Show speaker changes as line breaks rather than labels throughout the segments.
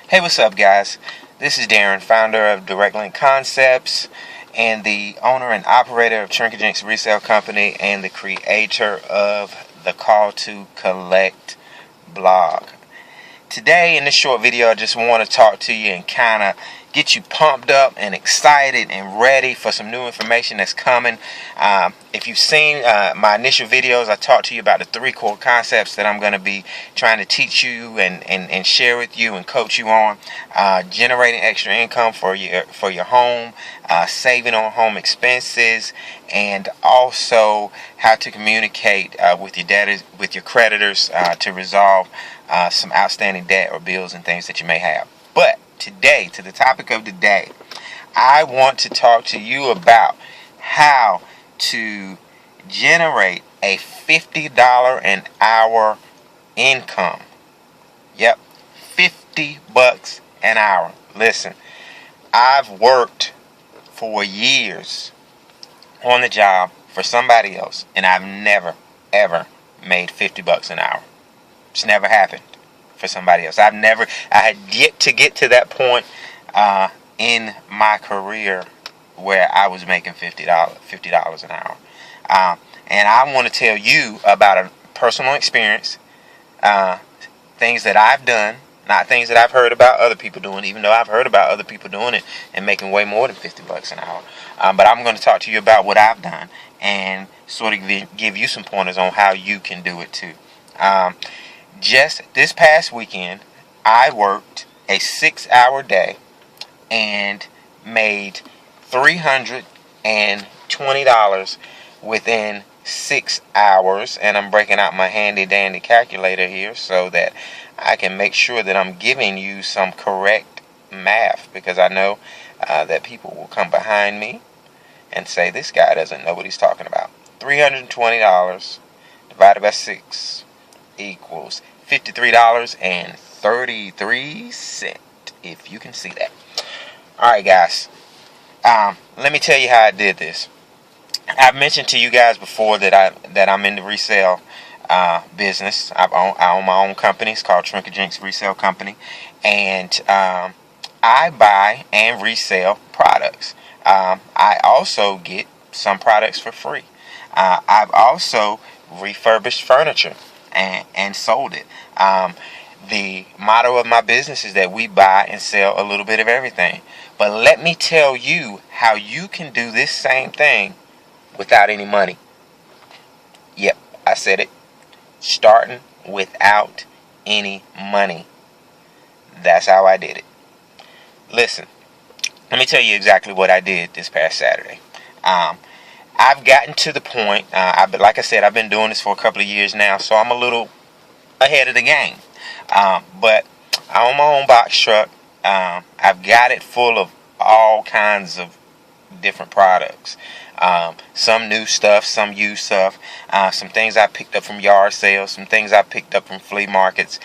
Hey, what's up, guys? This is Darren, founder of Direct Link Concepts and the owner and operator of Trinket Resale Company and the creator of the Call to Collect blog. Today, in this short video, I just want to talk to you and kind of get you pumped up and excited and ready for some new information that's coming. If you've seen my initial videos, I talked to you about the 3 core concepts that I'm going to be trying to teach you and share with you and coach you on. Generating extra income for your home, saving on home expenses, and also how to communicate with your debtors, with your creditors, to resolve some outstanding debt or bills and things that you may have. But today, to the topic of the day, I want to talk to you about how to generate a $50 an hour income. Yep, $50 an hour. Listen, I've worked for years on the job for somebody else, and I've never, ever made $50 an hour. It's never happened for somebody else. I had yet to get to that point in my career where I was making $50 an hour. And I want to tell you about a personal experience, things that I've done, not things that I've heard about other people doing, even though I've heard about other people doing it and making way more than $50 an hour. But I'm going to talk to you about what I've done and sort of give you some pointers on how you can do it too. Just this past weekend, I worked a 6-hour day and made $320 within 6 hours. And I'm breaking out my handy dandy calculator here so that I can make sure that I'm giving you some correct math, because I know that people will come behind me and say this guy doesn't know what he's talking about. $320 divided by 6 equals $53.33, if you can see that. Alright, guys, let me tell you how I did this. I've mentioned to you guys before that I'm in the resale business. I own my own company. It's called Trinket Resale Company, and I buy and resell products. I also get some products for free. I've also refurbished furniture and sold it. The motto of my business is that we buy and sell a little bit of everything. But let me tell you how you can do this same thing without any money. Yep, I said it. Starting without any money. That's how I did it. Listen, let me tell you exactly what I did this past Saturday. I've gotten to the point, like I said, I've been doing this for a couple of years now, so I'm a little ahead of the game. But I own my own box truck. I've got it full of all kinds of different products. Some new stuff, some used stuff, some things I picked up from yard sales, some things I picked up from flea markets,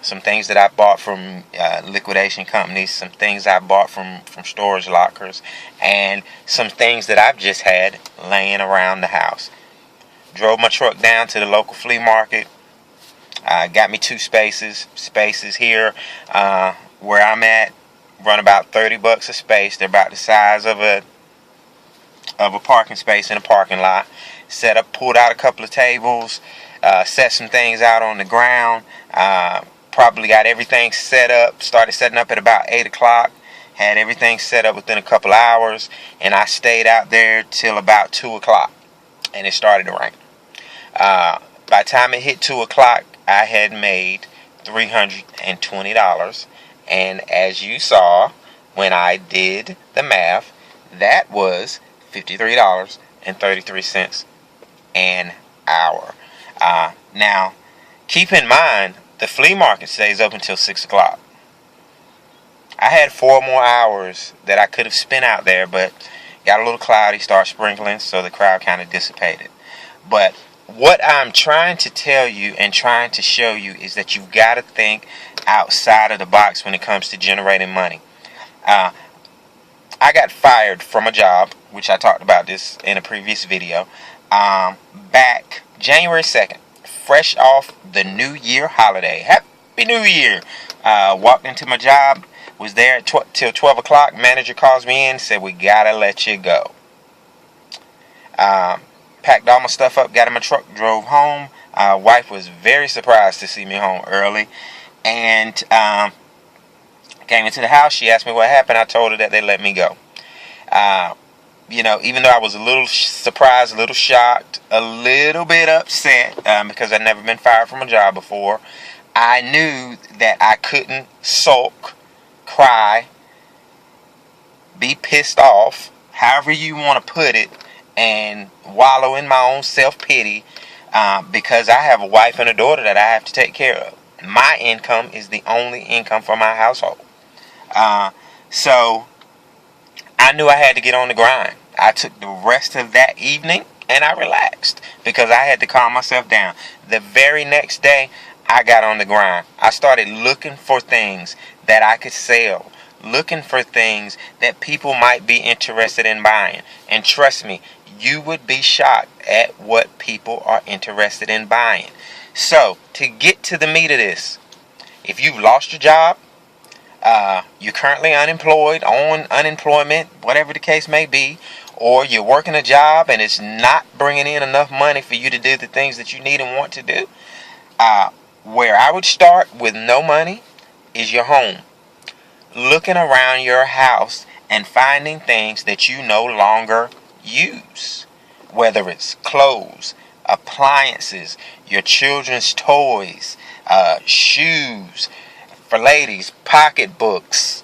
some things that I bought from liquidation companies, some things I bought from storage lockers, and some things that I've just had laying around the house. Drove my truck down to the local flea market. Got me 2 spaces here where I'm at. Run about $30 a space. They're about the size of a parking space in a parking lot. Pulled out a couple of tables, set some things out on the ground. Probably got everything set up. Started setting up at about 8 o'clock. Had everything set up within a couple hours, and I stayed out there till about 2 o'clock, and it started to rain. By the time it hit 2 o'clock, I had made $320, and as you saw when I did the math, that was $53.33 an hour. Now, keep in mind, the flea market stays open until 6 o'clock. I had 4 more hours that I could have spent out there, but got a little cloudy, started sprinkling, so the crowd kind of dissipated. But what I'm trying to tell you and trying to show you is that you've got to think outside of the box when it comes to generating money. I got fired from a job, which I talked about this in a previous video, back January 2nd, fresh off the New Year holiday. Happy New Year Walked into my job, was there till 12 o'clock. Manager calls me in, said, we gotta let you go. Packed all my stuff up, got in my truck, drove home. Wife was very surprised to see me home early. And came into the house. She asked me what happened. I told her that they let me go. Even though I was a little surprised, a little shocked, a little bit upset, because I'd never been fired from a job before, I knew that I couldn't sulk, cry, be pissed off, however you want to put it, and wallow in my own self-pity, because I have a wife and a daughter that I have to take care of. My income is the only income for my household. So I knew I had to get on the grind. I took the rest of that evening and I relaxed because I had to calm myself down. The very next day, I got on the grind. I started looking for things that I could sell, looking for things that people might be interested in buying. And trust me, you would be shocked at what people are interested in buying. So, to get to the meat of this, if you've lost your job, you're currently unemployed, on unemployment, whatever the case may be, or you're working a job and it's not bringing in enough money for you to do the things that you need and want to do, where I would start with no money is your home. Looking around your house and finding things that you no longer use, whether it's clothes, appliances, your children's toys, shoes, for ladies, pocketbooks,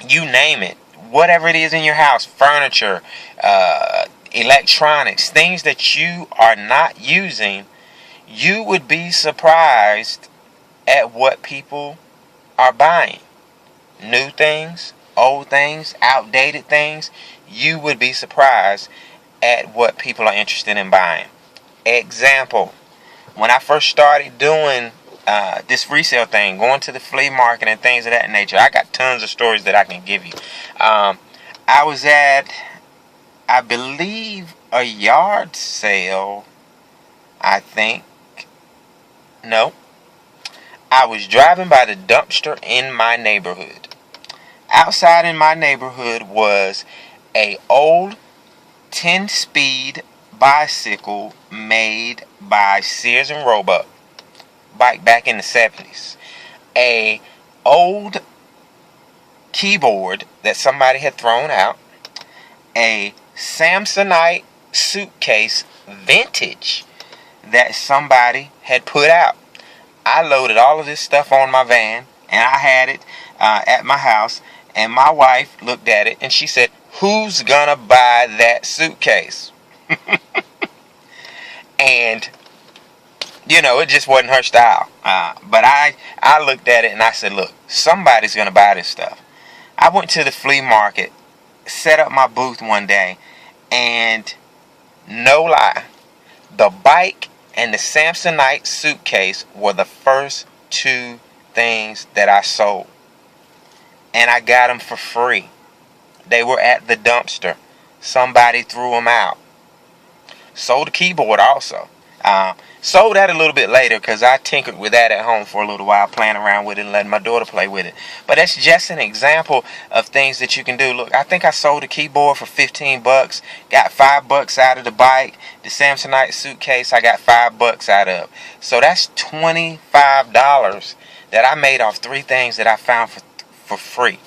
you name it, whatever it is in your house, furniture, electronics, things that you are not using. You would be surprised at what people are buying. New things, old things, outdated things. You would be surprised at what people are interested in buying. Example, when I first started doing this resale thing, going to the flea market and things of that nature, I got tons of stories that I can give you. I was at, I believe, a yard sale, I think. No. I was driving by the dumpster in my neighborhood. Outside in my neighborhood was a old 10-speed bicycle made by Sears and Roebuck, bike back in the 70s. A old keyboard that somebody had thrown out. A Samsonite suitcase, vintage, that somebody had put out. I loaded all of this stuff on my van and I had it at my house, and my wife looked at it and she said, "Who's gonna buy that suitcase?" And it just wasn't her style. But I looked at it and I said, look, somebody's gonna buy this stuff. I went to the flea market, set up my booth one day, and no lie, the bike and the Samsonite suitcase were the first two things that I sold. And I got them for free. They were at the dumpster. Somebody threw them out. Sold the keyboard also. Sold that a little bit later because I tinkered with that at home for a little while, playing around with it and letting my daughter play with it. But that's just an example of things that you can do. Look, I think I sold a keyboard for $15, got $5 out of the bike. The Samsonite suitcase I got $5 out of. So that's $25 that I made off three things that I found for free.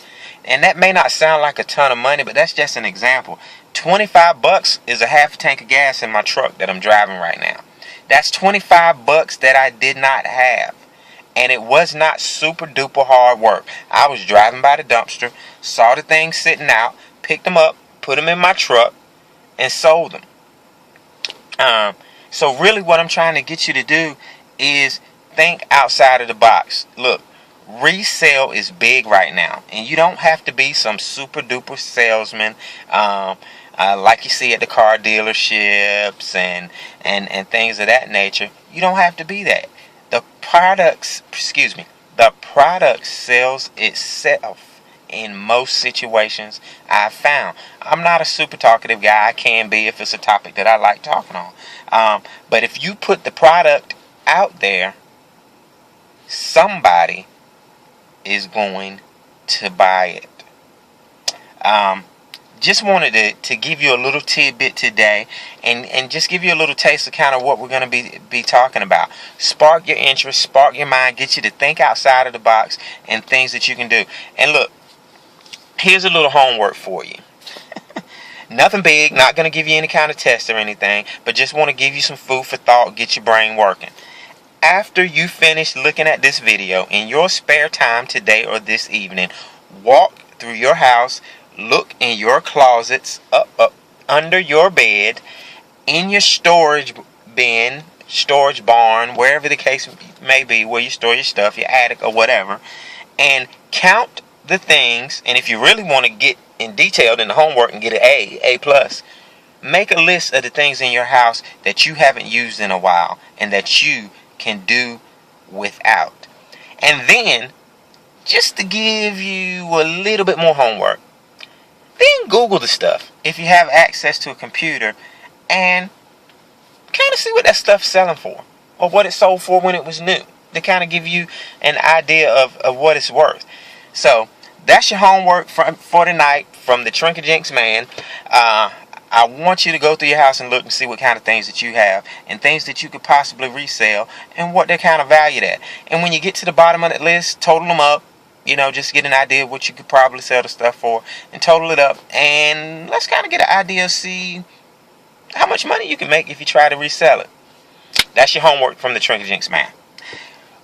And that may not sound like a ton of money, but that's just an example. $25 is a half a tank of gas in my truck that I'm driving right now. That's $25 that I did not have. And it was not super duper hard work. I was driving by the dumpster, saw the things sitting out, picked them up, put them in my truck, and sold them. So really what I'm trying to get you to do is think outside of the box. Look, resale is big right now. And you don't have to be some super duper salesman like you see at the car dealerships and things of that nature. You don't have to be that. The product sells itself in most situations I've found. I'm not a super talkative guy. I can be if it's a topic that I like talking on. But if you put the product out there, somebody is going to buy it. Just wanted to give you a little tidbit today, and just give you a little taste of kind of what we're going to be talking about. Spark your interest, spark your mind, get you to think outside of the box and things that you can do. And look, here's a little homework for you. Nothing big, not going to give you any kind of test or anything, but just want to give you some food for thought, get your brain working. After you finish looking at this video, in your spare time today or this evening, walk through your house, look in your closets, up under your bed, in your storage bin, storage barn, wherever the case may be, where you store your stuff, your attic or whatever, and count the things. And if you really want to get in detail in the homework and get an A plus, make a list of the things in your house that you haven't used in a while and that you can do without. And then, just to give you a little bit more homework, then Google the stuff if you have access to a computer, and kind of see what that stuff's selling for, or what it sold for when it was new, to kind of give you an idea of what it's worth. So that's your homework for tonight from the Trinket Man. I want you to go through your house and look and see what kind of things that you have and things that you could possibly resell and what they're kind of valued at. And when you get to the bottom of that list, total them up. Just get an idea of what you could probably sell the stuff for and total it up. And let's kind of get an idea, see how much money you can make if you try to resell it. That's your homework from the Trinket Man.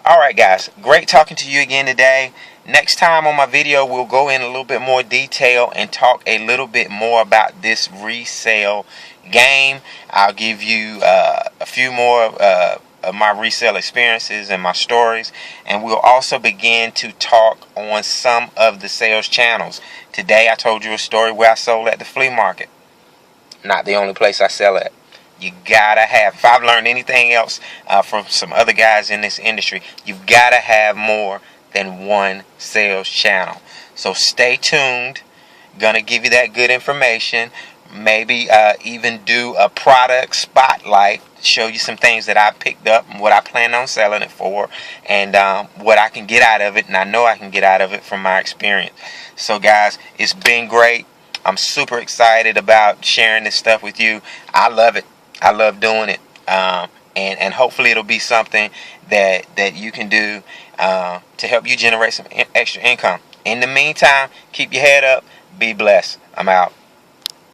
Alright guys, great talking to you again today. Next time on my video, we'll go in a little bit more detail and talk a little bit more about this resale game. I'll give you a few more of my resale experiences and my stories, and we'll also begin to talk on some of the sales channels. Today I told you a story where I sold at the flea market. Not the only place I sell at. You gotta have, if I've learned anything else from some other guys in this industry, you've gotta have more than one sales channel. So stay tuned. Gonna give you that good information. Maybe even do a product spotlight, show you some things that I picked up and what I plan on selling it for, and what I can get out of it, and I know I can get out of it from my experience. So guys, it's been great. I'm super excited about sharing this stuff with you. I love it. I love doing it, and hopefully it'll be something that you can do to help you generate some extra income. In the meantime, keep your head up. Be blessed. I'm out.